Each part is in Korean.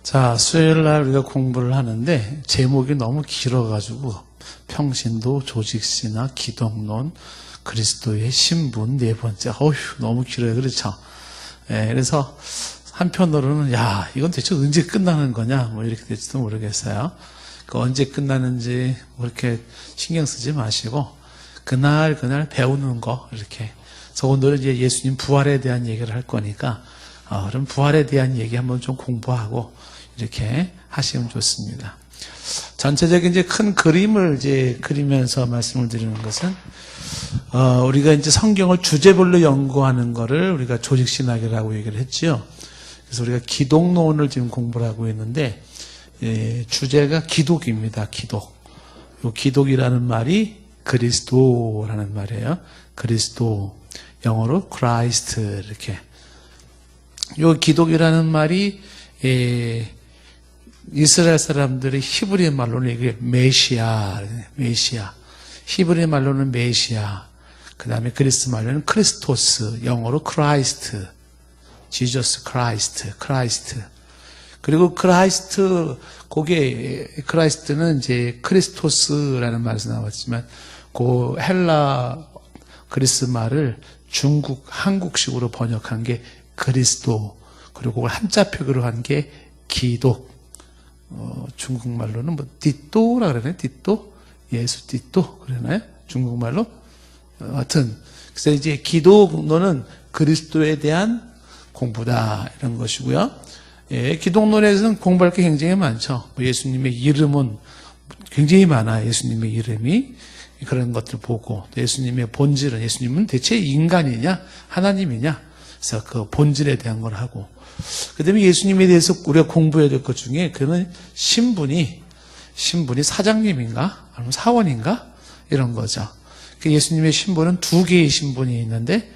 자, 수요일 날 우리가 공부를 하는데 제목이 너무 길어가지고 평신도, 조직신학, 기독론, 그리스도의 신분 네 번째. 어휴, 너무 길어요. 그렇죠? 예, 그래서 한편으로는 야, 이건 대체 언제 끝나는 거냐? 뭐 이렇게 될지도 모르겠어요. 그 언제 끝나는지 뭐 이렇게 신경 쓰지 마시고 그날 배우는 거 이렇게. 그래서 오늘은 이제 예수님 부활에 대한 얘기를 할 거니까 그럼 부활에 대한 얘기 한번 좀 공부하고 이렇게 하시면 좋습니다. 전체적인 이제 큰 그림을 이제 그리면서 말씀을 드리는 것은 우리가 이제 성경을 주제별로 연구하는 거를 우리가 조직신학이라고 얘기를 했지요. 그래서 우리가 기독론을 지금 공부를 하고 있는데 주제가 기독입니다. 기독. 요 기독이라는 말이 그리스도라는 말이에요. 그리스도. 영어로 Christ 이렇게. 요 기독이라는 말이 이스라엘 사람들의 히브리 말로는 이게 메시아. 히브리 말로는 메시아. 그 다음에 그리스 말로는 크리스토스. 영어로 크라이스트. 지저스 크라이스트. 그리고 크라이스트, 그게 크라이스트는 이제 크리스토스라는 말에서 나왔지만 그 헬라 그리스 말을 한국식으로 번역한 게 그리스도, 그리고 그걸 한자표기로 한 게 기독. 중국말로는 뭐 띠또라 그러나요? 띠또? 예수 띠또 그러나요? 중국말로? 하여튼 그래서 이제 기독론은 그리스도에 대한 공부다 이런 것이고요. 예, 기독론에서는 공부할 게 굉장히 많죠. 예수님의 이름은 굉장히 많아요. 예수님의 이름이 그런 것들 보고 예수님의 본질은 예수님은 대체 인간이냐 하나님이냐 그래서 그 본질에 대한 걸 하고 그 다음에 예수님에 대해서 우리가 공부해야 될 것 중에 그는 신분이 사장님인가 아니면 사원인가 이런 거죠. 예수님의 신분은 두 개의 신분이 있는데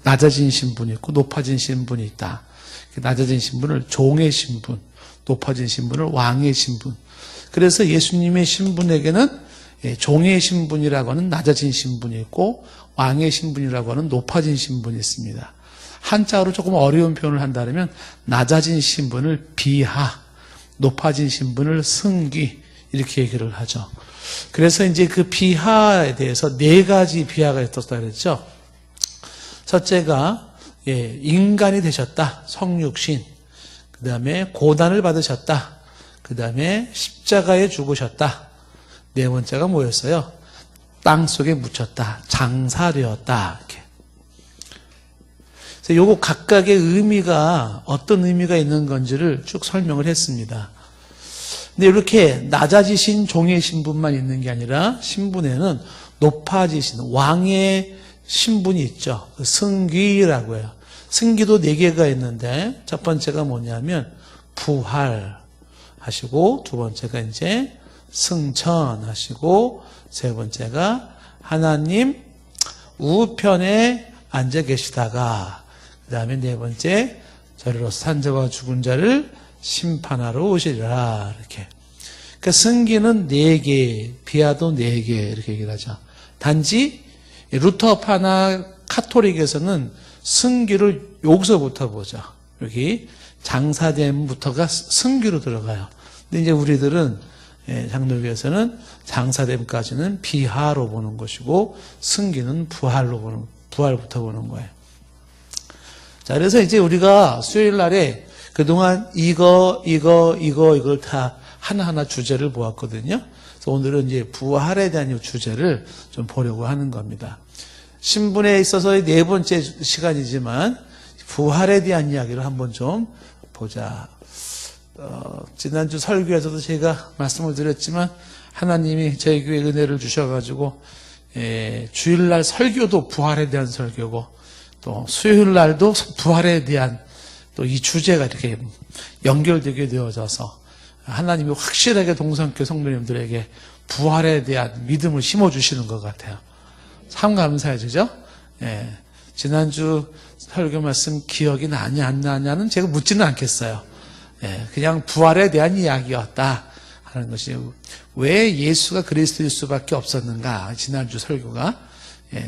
낮아진 신분이 있고 높아진 신분이 있다. 낮아진 신분을 종의 신분, 높아진 신분을 왕의 신분. 그래서 예수님의 신분에게는 종의 신분이라고 하는 낮아진 신분이 있고 왕의 신분이라고 하는 높아진 신분이 있습니다. 한자어로 조금 어려운 표현을 한다면 낮아진 신분을 비하, 높아진 신분을 승기 이렇게 얘기를 하죠. 그래서 이제 그 비하에 대해서 네 가지 비하가 있었다 그랬죠. 첫째가 인간이 되셨다. 성육신. 그 다음에 고난을 받으셨다. 그 다음에 십자가에 죽으셨다. 네 번째가 뭐였어요? 땅 속에 묻혔다. 장사되었다. 이렇게. 그래서 요거 각각의 의미가 어떤 의미가 있는 건지를 쭉 설명을 했습니다. 근데 이렇게 낮아지신 종의 신분만 있는 게 아니라 신분에는 높아지신 왕의 신분이 있죠. 승귀라고 해요. 승기도 4개가 있는데 첫 번째가 뭐냐면 부활하시고 두 번째가 이제 승천하시고 세 번째가 하나님 우편에 앉아 계시다가 그 다음에 네 번째 저리로 산 자와 죽은 자를 심판하러 오시리라 이렇게. 그러니까 승기는 4개, 비하도 4개 이렇게 얘기를 하죠. 단지 루터파나 카톨릭에서는 승기를 여기서부터 보죠. 여기 장사됨부터가 승기로 들어가요. 근데 이제 우리들은 장로교에서는 장사됨까지는 비하로 보는 것이고 승기는 부활부터 보는 거예요. 자, 그래서 이제 우리가 수요일 날에 그동안 이걸 다 하나하나 주제를 보았거든요. 그래서 오늘은 이제 부활에 대한 이 주제를 좀 보려고 하는 겁니다. 신분에 있어서의 네 번째 시간이지만 부활에 대한 이야기를 한번 좀 보자. 지난주 설교에서도 제가 말씀을 드렸지만 하나님이 저희 교회에 은혜를 주셔가지고 주일날 설교도 부활에 대한 설교고 또 수요일날도 부활에 대한 또 이 주제가 이렇게 연결되게 되어져서 하나님이 확실하게 동성교 성도님들에게 부활에 대한 믿음을 심어주시는 것 같아요. 참 감사해지죠? 지난주 설교 말씀 기억이 나냐 안 나냐는 제가 묻지는 않겠어요. 그냥 부활에 대한 이야기였다 하는 것이 왜 예수가 그리스도일 수밖에 없었는가 지난주 설교가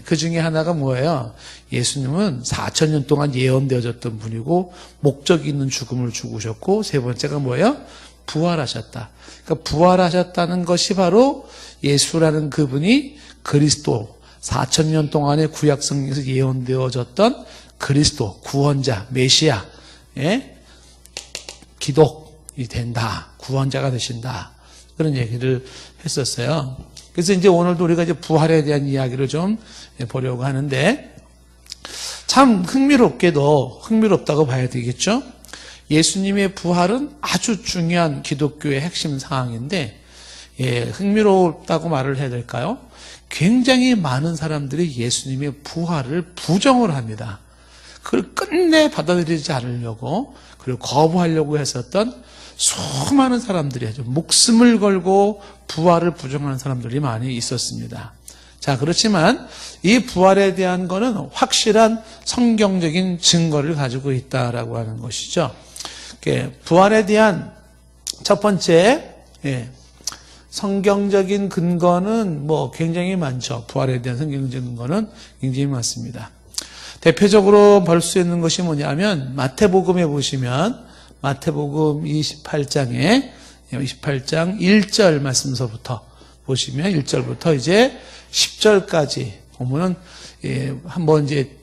그 중에 하나가 뭐예요? 예수님은 4,000년 동안 예언되어졌던 분이고 목적 있는 죽음을 죽으셨고 세 번째가 뭐예요? 부활하셨다. 그러니까 부활하셨다는 것이 바로 예수라는 그분이 그리스도 4,000년 동안의 구약 성경에서 예언되어졌던 그리스도, 구원자, 메시아, 기독이 된다. 구원자가 되신다. 그런 얘기를 했었어요. 그래서 이제 오늘도 우리가 이제 부활에 대한 이야기를 좀 보려고 하는데 참 흥미롭다고 봐야 되겠죠? 예수님의 부활은 아주 중요한 기독교의 핵심 사항인데 흥미롭다고 말을 해야 될까요? 굉장히 많은 사람들이 예수님의 부활을 부정을 합니다. 그걸 끝내 받아들이지 않으려고 그리고 거부하려고 했었던 수많은 사람들이 아주 목숨을 걸고 부활을 부정하는 사람들이 많이 있었습니다. 자, 그렇지만 이 부활에 대한 거는 확실한 성경적인 증거를 가지고 있다라고 하는 것이죠. 부활에 대한 첫 번째 성경적인 근거는 굉장히 많죠. 부활에 대한 성경적인 근거는 굉장히 많습니다. 대표적으로 볼 수 있는 것이 뭐냐면 마태복음에 보시면 마태복음 28장 1절 말씀서부터 보시면 1절부터 이제 10절까지 보면은 한번 이제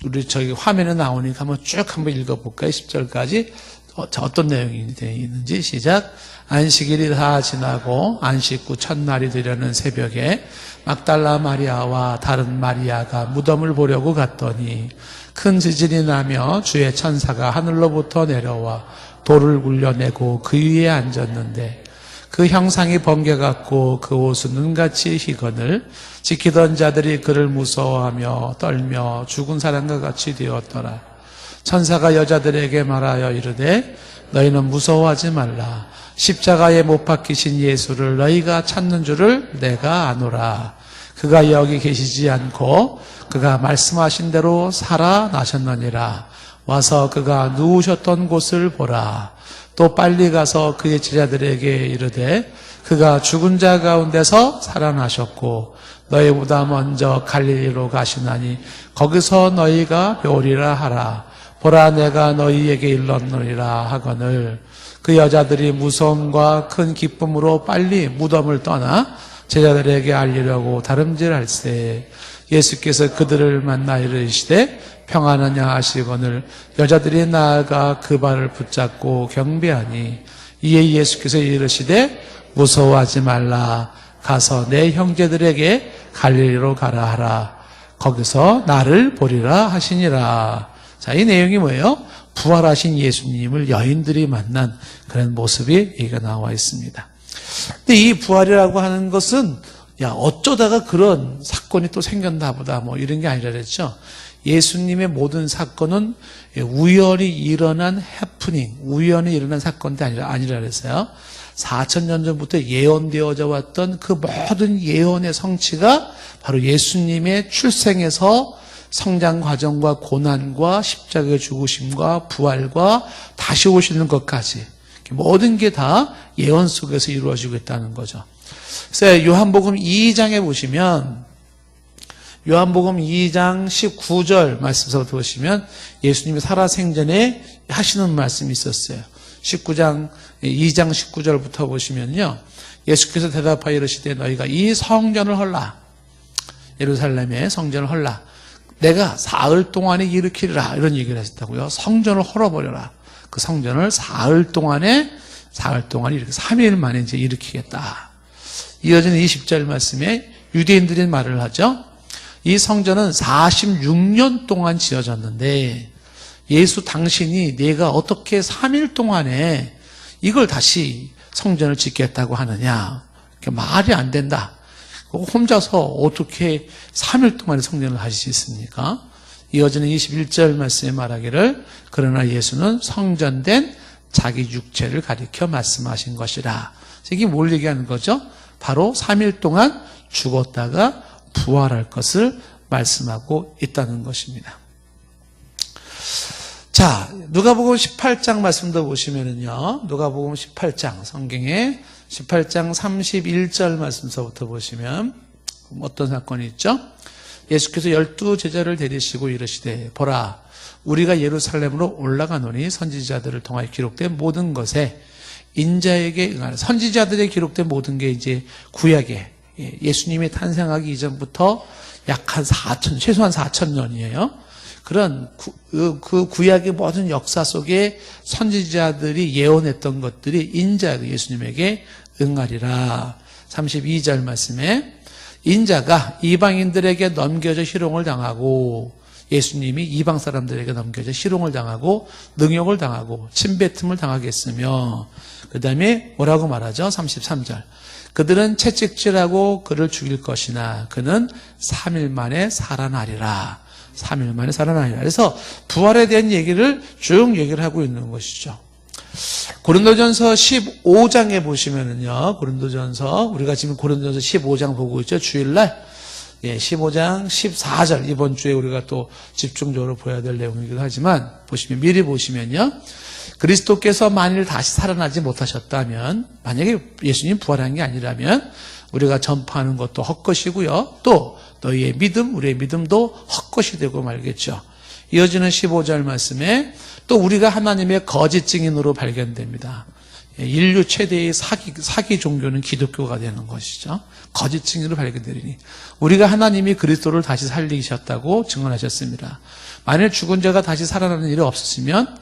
우리 저기 화면에 나오니까 한번 쭉 한번 읽어볼까요? 10절까지 어떤 내용이 되어 있는지 시작. 안식일이 다 지나고 안식 후 첫날이 되려는 새벽에 막달라 마리아와 다른 마리아가 무덤을 보려고 갔더니 큰 지진이 나며 주의 천사가 하늘로부터 내려와 돌을 굴려내고 그 위에 앉았는데 그 형상이 번개같고 그 옷은 눈같이 희건을 지키던 자들이 그를 무서워하며 떨며 죽은 사람과 같이 되었더라. 천사가 여자들에게 말하여 이르되 너희는 무서워하지 말라. 십자가에 못 박히신 예수를 너희가 찾는 줄을 내가 아노라. 그가 여기 계시지 않고 그가 말씀하신 대로 살아나셨느니라. 와서 그가 누우셨던 곳을 보라. 또 빨리 가서 그의 제자들에게 이르되 그가 죽은 자 가운데서 살아나셨고 너희보다 먼저 갈릴리로 가시나니 거기서 너희가 배우리라 하라. 보라, 내가 너희에게 일렀느니라 하거늘 그 여자들이 무서움과 큰 기쁨으로 빨리 무덤을 떠나 제자들에게 알리려고 다름질할세. 예수께서 그들을 만나 이르시되 평안하냐 하시거늘 여자들이 나아가 그 발을 붙잡고 경배하니 이에 예수께서 이르시되 무서워하지 말라. 가서 내 형제들에게 갈릴리로 가라 하라. 거기서 나를 보리라 하시니라. 자, 이 내용이 뭐예요? 부활하신 예수님을 여인들이 만난 그런 모습이 여기가 나와 있습니다. 근데 이 부활이라고 하는 것은 어쩌다가 그런 사건이 또 생겼나 보다 이런 게 아니라 그랬죠. 예수님의 모든 사건은 우연히 일어난 해프닝, 우연히 일어난 사건도 아니라 그랬어요. 4,000년 전부터 예언되어져 왔던 그 모든 예언의 성취가 바로 예수님의 출생에서 성장 과정과 고난과 십자가의 죽으심과 부활과 다시 오시는 것까지 모든 게 다 예언 속에서 이루어지고 있다는 거죠. 그래서 요한복음 2장에 보시면 요한복음 2장 19절 말씀서부터 보시면 예수님이 살아생전에 하시는 말씀이 있었어요. 2장 19절부터 보시면요. 예수께서 대답하여 이르시되 너희가 이 성전을 헐라. 예루살렘의 성전을 헐라. 내가 사흘 동안에 일으키리라. 이런 얘기를 했다고요. 성전을 헐어버려라. 그 성전을 사흘 동안에 이렇게 3일 만에 이제 일으키겠다. 이어지는 20절 말씀에 유대인들이 말을 하죠. 이 성전은 46년 동안 지어졌는데 예수 당신이 내가 어떻게 3일 동안에 이걸 다시 성전을 짓겠다고 하느냐. 말이 안 된다. 혼자서 어떻게 3일 동안에 성전을 하실 수 있습니까? 이어지는 21절 말씀에 말하기를 그러나 예수는 성전된 자기 육체를 가리켜 말씀하신 것이라. 이게 뭘 얘기하는 거죠? 바로 3일 동안 죽었다가 부활할 것을 말씀하고 있다는 것입니다. 자, 누가복음 18장 말씀도 보시면은요. 누가복음 18장 성경에 18장 31절 말씀서부터 보시면 어떤 사건이 있죠? 예수께서 12 제자를 데리시고 이르시되 보라 우리가 예루살렘으로 올라가노니 선지자들을 통하여 기록된 모든 것에 인자에게 응하는 선지자들의 기록된 모든 게 이제 구약에 예수님이 탄생하기 이전부터 약 한 4천 최소한 4,000년이에요. 그런 그 구약의 모든 역사 속에 선지자들이 예언했던 것들이 인자가 예수님에게 응하리라. 32절 말씀에 인자가 이방인들에게 넘겨져 희롱을 당하고 예수님이 이방 사람들에게 넘겨져 희롱을 당하고 능욕을 당하고 침뱉음을 당하겠으며 그 다음에 뭐라고 말하죠? 33절 그들은 채찍질하고 그를 죽일 것이나 그는 3일 만에 살아나리라. 3일 만에 살아나리라. 그래서 부활에 대한 얘기를 쭉 얘기를 하고 있는 것이죠. 고린도전서 15장에 보시면은요, 고린도전서, 우리가 지금 고린도전서 15장 보고 있죠. 주일날. 15장 14절. 이번 주에 우리가 또 집중적으로 보아야 될 내용이기도 하지만, 미리 보시면요. 그리스도께서 만일 다시 살아나지 못하셨다면, 만약에 예수님 부활한 게 아니라면, 우리가 전파하는 것도 헛것이고요. 또, 너희의 믿음, 우리의 믿음도 헛것이 되고 말겠죠. 이어지는 15절 말씀에 또 우리가 하나님의 거짓 증인으로 발견됩니다. 인류 최대의 사기 종교는 기독교가 되는 것이죠. 거짓 증인으로 발견되리니 우리가 하나님이 그리스도를 다시 살리셨다고 증언하셨습니다. 만일 죽은 자가 다시 살아나는 일이 없었으면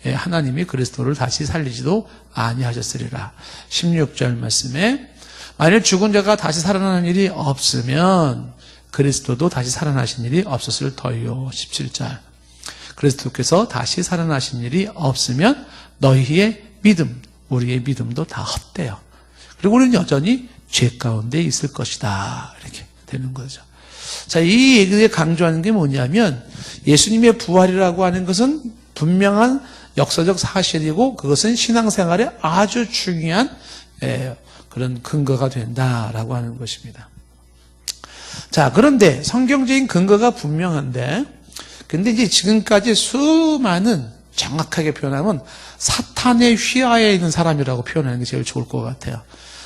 하나님이 그리스도를 다시 살리지도 아니하셨으리라. 16절 말씀에 만일 죽은 자가 다시 살아나는 일이 없으면 그리스도도 다시 살아나신 일이 없었을 터이요. 17절 그리스도께서 다시 살아나신 일이 없으면 너희의 믿음, 우리의 믿음도 다 헛되요. 그리고 우리는 여전히 죄 가운데 있을 것이다. 이렇게 되는 거죠. 자, 이 얘기에 강조하는 게 뭐냐면 예수님의 부활이라고 하는 것은 분명한 역사적 사실이고 그것은 신앙생활에 아주 중요한 그런 근거가 된다라고 하는 것입니다. 자, 그런데 성경적인 근거가 분명한데 근데 이제 지금까지 수많은 정확하게 표현하면 사탄의 휘하에 있는 사람이라고 표현하는 게 제일 좋을 것 같아요.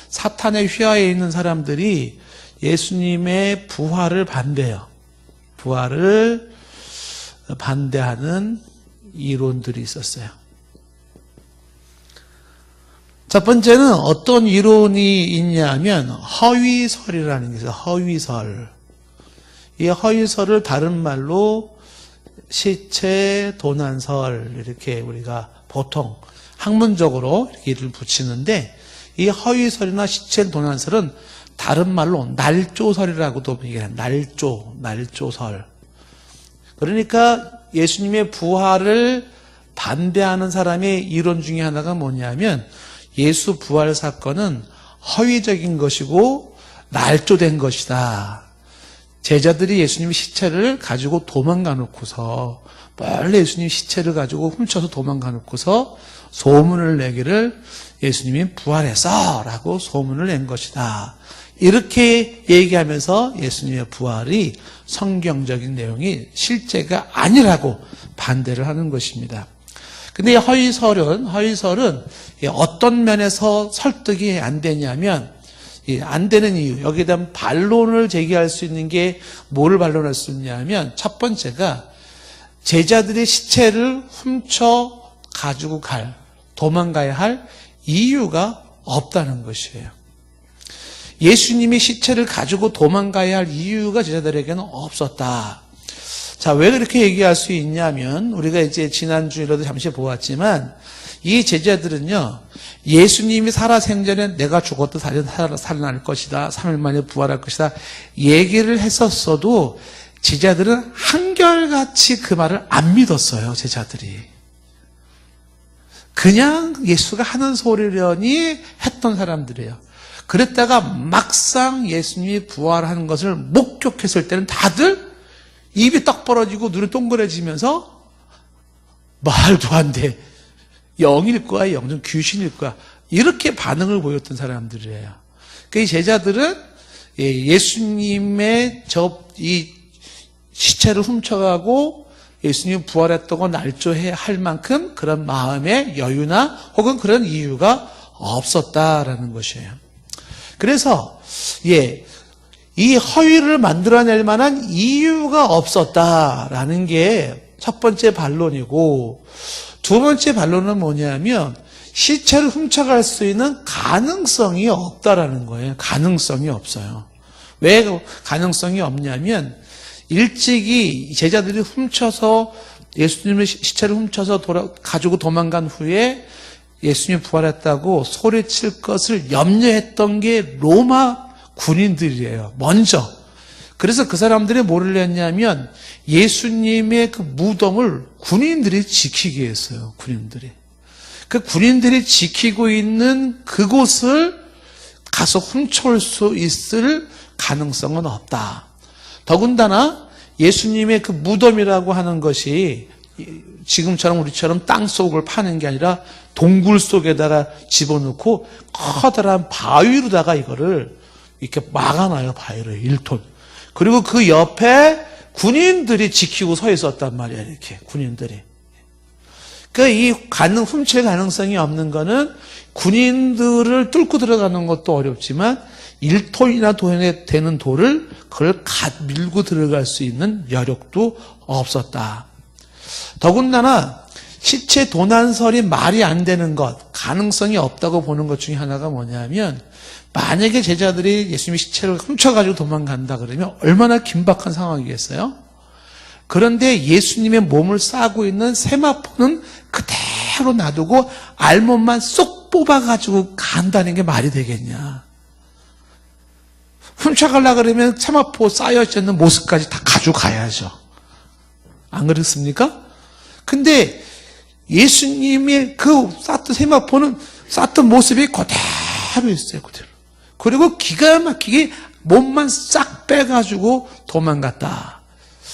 사탄의 휘하에 있는 사람들이 예수님의 부활을 반대해요. 부활을 반대하는 이론들이 있었어요. 첫 번째는 어떤 이론이 있냐면 허위설이라는 게 있어요. 허위설. 이 허위설을 다른 말로 시체 도난설 이렇게 우리가 보통 학문적으로 이렇게 이름을 붙이는데 이 허위설이나 시체 도난설은 다른 말로 날조설이라고도 얘기해요. 날조설. 그러니까 예수님의 부활을 반대하는 사람의 이론 중에 하나가 뭐냐면 예수 부활 사건은 허위적인 것이고 날조된 것이다. 제자들이 예수님의 시체를 가지고 도망가 놓고서 원래 예수님 시체를 가지고 훔쳐서 도망가 놓고서 소문을 내기를 예수님이 부활했어 라고 소문을 낸 것이다. 이렇게 얘기하면서 예수님의 부활이 성경적인 내용이 실제가 아니라고 반대를 하는 것입니다. 근데 허위설은 어떤 면에서 설득이 안 되냐면 안 되는 이유, 여기에 대한 반론을 제기할 수 있는 게 뭐를 반론할 수 있냐면 첫 번째가 제자들의 시체를 훔쳐 가지고 도망가야 할 이유가 없다는 것이에요. 예수님이 시체를 가지고 도망가야 할 이유가 제자들에게는 없었다. 자, 왜 그렇게 얘기할 수 있냐면 우리가 이제 지난주에도 잠시 보았지만 이 제자들은요, 예수님이 살아생전에 내가 죽었다 살아날 것이다, 3일 만에 부활할 것이다 얘기를 했었어도 제자들은 한결같이 그 말을 안 믿었어요. 제자들이 그냥 예수가 하는 소리려니 했던 사람들이에요. 그랬다가 막상 예수님이 부활하는 것을 목격했을 때는 다들 입이 떡 벌어지고 눈이 동그래지면서 말도 안 돼, 영일 거야, 영좀 귀신일 거야, 이렇게 반응을 보였던 사람들이에요. 그 제자들은 예수님의 이 시체를 훔쳐가고 예수님 부활했던 거 날조해 할 만큼 그런 마음의 여유나 혹은 그런 이유가 없었다라는 것이에요. 그래서 이 허위를 만들어낼 만한 이유가 없었다라는 게 첫 번째 반론이고, 두 번째 반론은 뭐냐면 시체를 훔쳐갈 수 있는 가능성이 없다라는 거예요. 가능성이 없어요. 왜 가능성이 없냐면 일찍이 제자들이 훔쳐서 예수님의 시체를 훔쳐서 가지고 도망간 후에 예수님이 부활했다고 소리칠 것을 염려했던 게 로마 군인들이에요. 먼저. 그래서 그 사람들이 뭐를 했냐면 예수님의 그 무덤을 군인들이 지키게 했어요. 군인들이. 그 군인들이 지키고 있는 그곳을 가서 훔쳐올 수 있을 가능성은 없다. 더군다나 예수님의 그 무덤이라고 하는 것이 지금처럼 우리처럼 땅 속을 파는 게 아니라 동굴 속에다가 집어넣고 커다란 바위로다가 이거를 이렇게 막아놔요. 바위를 1톤. 그리고 그 옆에 군인들이 지키고 서 있었단 말이야. 이렇게 군인들이. 그러니까 훔칠 가능성이 없는 거는 군인들을 뚫고 들어가는 것도 어렵지만 1톤이나 되는 돌을 그걸 밀고 들어갈 수 있는 여력도 없었다. 더군다나 시체 도난설이 말이 안 되는 것, 가능성이 없다고 보는 것 중에 하나가 뭐냐면 만약에 제자들이 예수님의 시체를 훔쳐가지고 도망간다 그러면 얼마나 긴박한 상황이겠어요? 그런데 예수님의 몸을 싸고 있는 세마포는 그대로 놔두고 알몸만 쏙 뽑아가지고 간다는 게 말이 되겠냐. 훔쳐가려고 그러면 세마포 쌓여있는 모습까지 다 가져가야죠. 안 그렇습니까? 근데 예수님의 그 쌌던 세마포는 쌌던 모습이 그대로 있어요. 그대로. 그리고 기가 막히게 몸만 싹 빼가지고 도망갔다.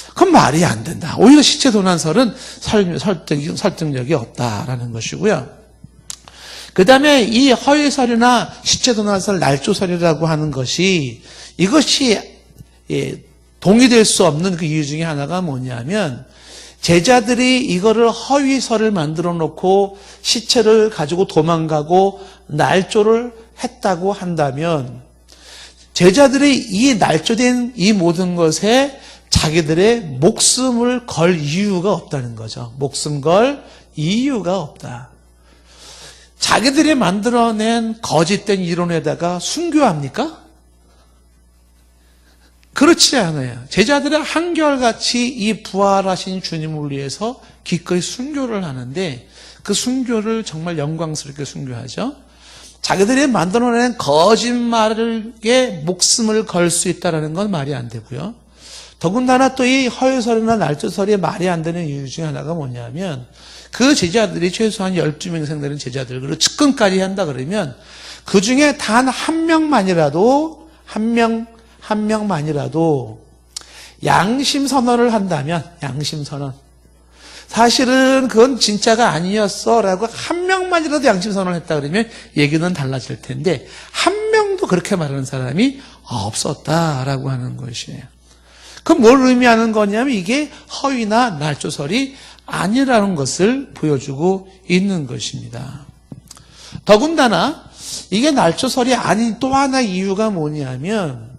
그건 말이 안 된다. 오히려 시체 도난설은 설득력이 없다라는 것이고요. 그 다음에 이 허위설이나 시체 도난설, 날조설이라고 하는 것이 이것이 동의될 수 없는 그 이유 중에 하나가 뭐냐면 제자들이 이거를 허위설을 만들어 놓고 시체를 가지고 도망가고 날조를 했다고 한다면 제자들이 이 날조된 이 모든 것에 자기들의 목숨을 걸 이유가 없다는 거죠. 목숨 걸 이유가 없다. 자기들이 만들어낸 거짓된 이론에다가 순교합니까? 그렇지 않아요. 제자들은 한결같이 이 부활하신 주님을 위해서 기꺼이 순교를 하는데 그 순교를 정말 영광스럽게 순교하죠. 자기들이 만들어낸 거짓말에 목숨을 걸 수 있다는 건 말이 안 되고요. 더군다나 또 이 허위설이나 날조설이 말이 안 되는 이유 중에 하나가 뭐냐면 그 제자들이 최소한 12명 이상 되는 제자들, 그리고 측근까지 한다 그러면 그 중에 단 한 명만이라도 한 명만이라도 양심 선언을 한다면, 양심 선언. 사실은 그건 진짜가 아니었어 라고 한 명만이라도 양심 선언을 했다 그러면 얘기는 달라질 텐데 한 명도 그렇게 말하는 사람이 없었다라고 하는 것이에요. 그럼 뭘 의미하는 거냐면 이게 허위나 날조설이 아니라는 것을 보여주고 있는 것입니다. 더군다나 이게 날조설이 아닌 또 하나 이유가 뭐냐면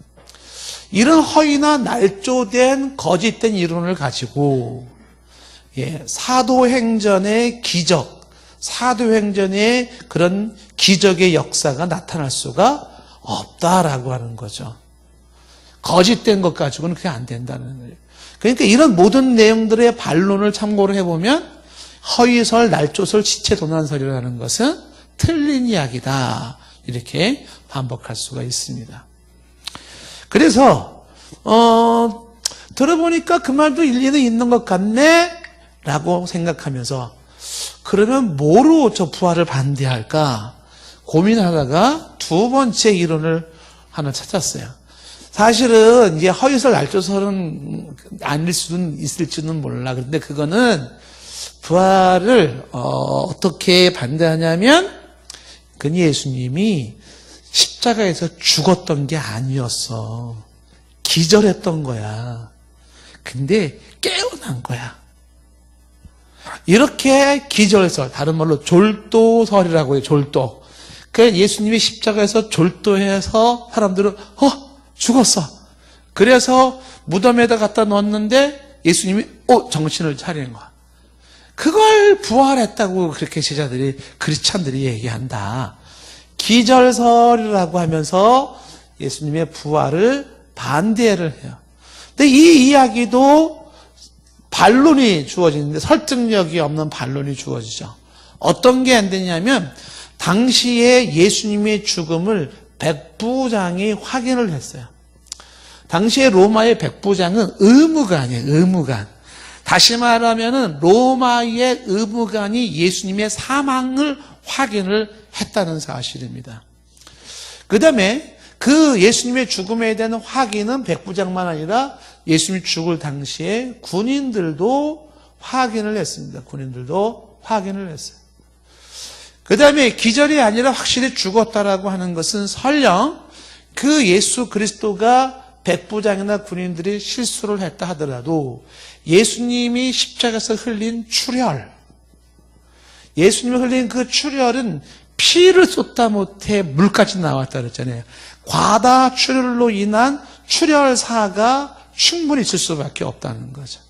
이런 허위나 날조된 거짓된 이론을 가지고 사도행전의 기적, 사도행전의 그런 기적의 역사가 나타날 수가 없다라고 하는 거죠. 거짓된 것 가지고는 그게 안 된다는 거예요. 그러니까 이런 모든 내용들의 반론을 참고를 해보면 허위설, 날조설, 시체 도난설이라는 것은 틀린 이야기다. 이렇게 반복할 수가 있습니다. 그래서 들어보니까 그 말도 일리는 있는 것 같네 라고 생각하면서 그러면 뭐로 저 부활을 반대할까 고민하다가 두 번째 이론을 하나 찾았어요. 사실은 이제 허위설, 날조설은 아닐 수는 있을지는 몰라. 그런데 그거는 부활을 어떻게 반대하냐면 그 예수님이 십자가에서 죽었던 게 아니었어. 기절했던 거야. 근데 깨어난 거야. 이렇게 기절설, 다른 말로 졸도설이라고 해요. 졸도. 그 예수님이 십자가에서 졸도해서 사람들은 죽었어. 그래서 무덤에다 갖다 넣었는데 예수님이 정신을 차리는 거야. 그걸 부활했다고 그렇게 제자들이, 크리스찬들이 얘기한다. 기절설이라고 하면서 예수님의 부활을 반대를 해요. 근데 이 이야기도 반론이 주어지는데 설득력이 없는 반론이 주어지죠. 어떤 게 안 되냐면 당시에 예수님의 죽음을 백부장이 확인을 했어요. 당시에 로마의 백부장은 의무관이에요. 의무관. 다시 말하면 로마의 의무관이 예수님의 사망을 확인을 했다는 사실입니다. 그 다음에 그 예수님의 죽음에 대한 확인은 백부장만 아니라 예수님이 죽을 당시에 군인들도 확인을 했습니다. 군인들도 확인을 했어요. 그 다음에 기절이 아니라 확실히 죽었다라고 하는 것은 설령 그 예수 그리스도가 백부장이나 군인들이 실수를 했다 하더라도 예수님이 십자가에서 흘린 출혈, 예수님이 흘린 그 출혈은 피를 쏟다 못해 물까지 나왔다 그랬잖아요. 과다 출혈로 인한 출혈사가 충분히 있을 수밖에 없다는 거죠.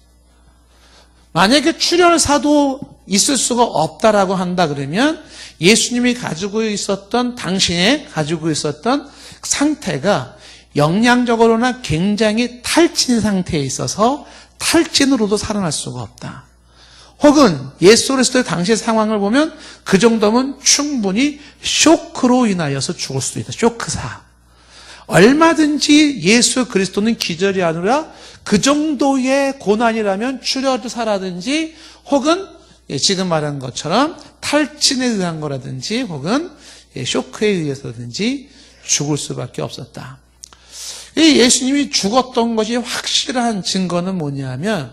만약에 출혈사도 있을 수가 없다라고 한다 그러면 예수님이 가지고 있었던, 당신이 가지고 있었던 상태가 영양적으로나 굉장히 탈진 상태에 있어서 탈진으로도 살아날 수가 없다. 혹은 예수 그리스도의 당시의 상황을 보면 그 정도면 충분히 쇼크로 인하여서 죽을 수도 있다. 쇼크사. 얼마든지 예수 그리스도는 기절이 아니라 그 정도의 고난이라면 출혈사라든지 혹은 지금 말한 것처럼 탈진에 의한 거라든지 혹은 쇼크에 의해서든지 죽을 수밖에 없었다. 예수님이 죽었던 것이 확실한 증거는 뭐냐면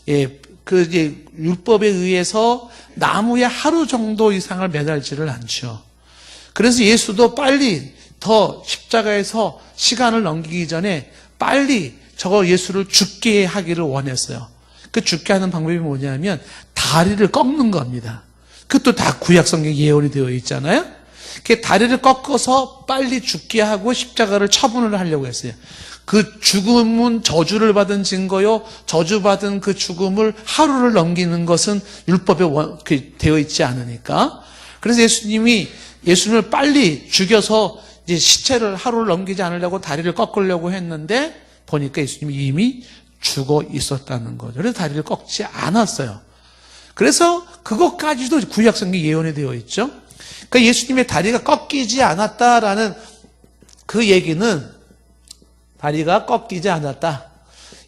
율법에 의해서 나무에 하루 정도 이상을 매달지를 않죠. 그래서 예수도 빨리 더 십자가에서 시간을 넘기기 전에 빨리 저거 예수를 죽게 하기를 원했어요. 그 죽게 하는 방법이 뭐냐면 다리를 꺾는 겁니다. 그것도 다 구약성경에 예언이 되어 있잖아요. 그 다리를 꺾어서 빨리 죽게 하고 십자가를 처분을 하려고 했어요. 그 죽음은 저주를 받은 증거요. 저주받은 그 죽음을 하루를 넘기는 것은 율법에 되어 있지 않으니까. 그래서 예수님을 빨리 죽여서 이제 시체를 하루를 넘기지 않으려고 다리를 꺾으려고 했는데 보니까 예수님이 이미 죽어 있었다는 거죠. 그래서 다리를 꺾지 않았어요. 그래서 그것까지도 구약성경 예언이 되어 있죠. 그러니까 예수님의 다리가 꺾이지 않았다라는 그 얘기는 다리가 꺾이지 않았다.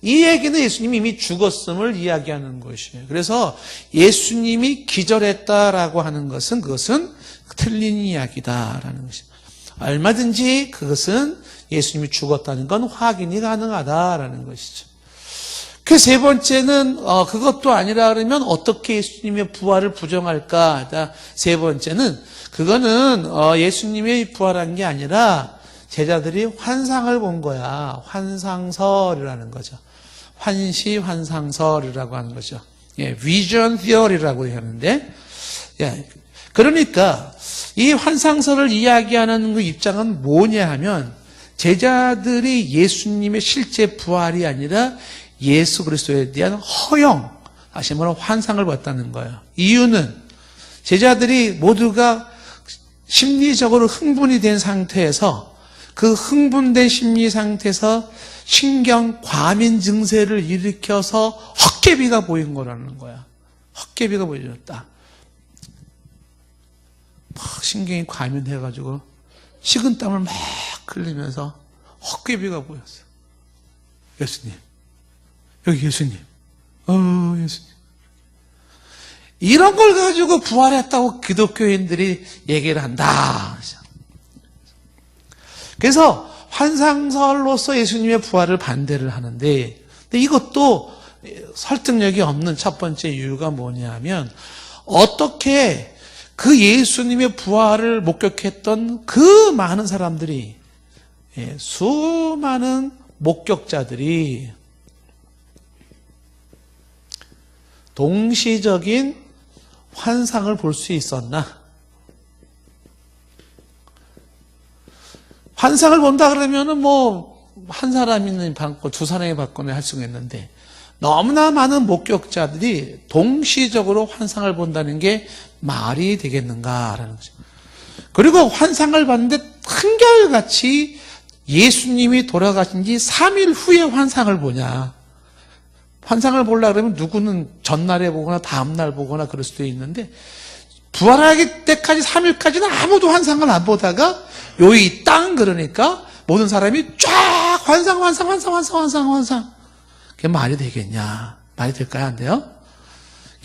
이 얘기는 예수님이 이미 죽었음을 이야기하는 것이에요. 그래서 예수님이 기절했다라고 하는 것은 그것은 틀린 이야기다라는 것입니다. 얼마든지 그것은 예수님이 죽었다는 건 확인이 가능하다라는 것이죠. 그 세 번째는 그것도 아니라 그러면 어떻게 예수님의 부활을 부정할까? 세 번째는 그거는 예수님이 부활한 게 아니라 제자들이 환상을 본 거야. 환상설이라는 거죠. 환시환상설이라고 하는 거죠. vision theory라고 하는데, 그러니까 이 환상설을 이야기하는 그 입장은 뭐냐 하면 제자들이 예수님의 실제 부활이 아니라 예수 그리스도에 대한 허영, 다시 말하면 환상을 봤다는 거예요. 이유는 제자들이 모두가 심리적으로 흥분이 된 상태에서 그 흥분된 심리 상태에서 신경 과민 증세를 일으켜서 헛개비가 보인 거라는 거야. 헛개비가 보여졌다. 막 신경이 과민해가지고 식은땀을 막 흘리면서 헛개비가 보였어. 예수님. 여기 예수님. 예수님. 이런 걸 가지고 부활했다고 기독교인들이 얘기를 한다. 그래서 환상설로서 예수님의 부활을 반대를 하는데, 근데 이것도 설득력이 없는 첫 번째 이유가 뭐냐면 어떻게 그 예수님의 부활을 목격했던 그 많은 사람들이, 수많은 목격자들이 동시적인 환상을 볼 수 있었나? 환상을 본다 그러면은 한 사람이 받고 두 사람이 받거나 할 수가 있는데 너무나 많은 목격자들이 동시적으로 환상을 본다는 게 말이 되겠는가라는 거죠. 그리고 환상을 봤는데 한결같이 예수님이 돌아가신 지 3일 후에 환상을 보냐. 환상을 보려고 그러면 누구는 전날에 보거나 다음날 보거나 그럴 수도 있는데 부활하기 때까지 3일까지는 아무도 환상을 안 보다가 요이 땅 그러니까 모든 사람이 쫙 환상. 그게 말이 되겠냐? 말이 될까요? 안 돼요?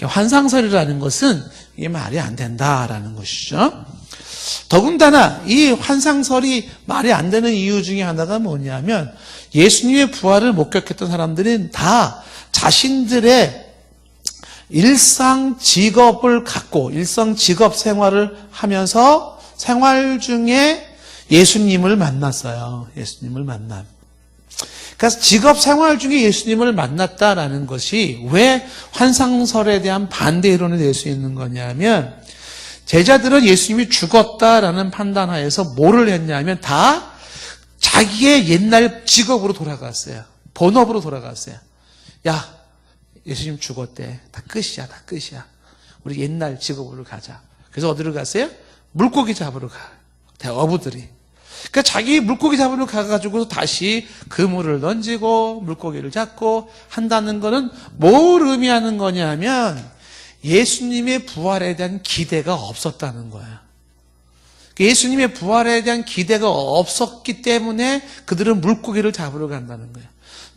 환상설이라는 것은 이게 말이 안 된다라는 것이죠. 더군다나 이 환상설이 말이 안 되는 이유 중에 하나가 뭐냐면 예수님의 부활을 목격했던 사람들은 다 자신들의 일상 직업 생활을 하면서 생활 중에 예수님을 만났어요. 예수님을 만남. 그래서 직업 생활 중에 예수님을 만났다라는 것이 왜 환상설에 대한 반대 이론을 낼 수 있는 거냐면 제자들은 예수님이 죽었다라는 판단하에서 뭐를 했냐면 다 자기의 옛날 직업으로 돌아갔어요. 본업으로 돌아갔어요. 야, 예수님 죽었대. 다 끝이야. 우리 옛날 직업으로 가자. 그래서 어디로 갔어요? 물고기 잡으러 가. 어부들이. 그러니까 자기 물고기 잡으러 가가지고 다시 그물을 던지고 물고기를 잡고 한다는 거는 뭘 의미하는 거냐면 예수님의 부활에 대한 기대가 없었다는 거예요. 예수님의 부활에 대한 기대가 없었기 때문에 그들은 물고기를 잡으러 간다는 거예요.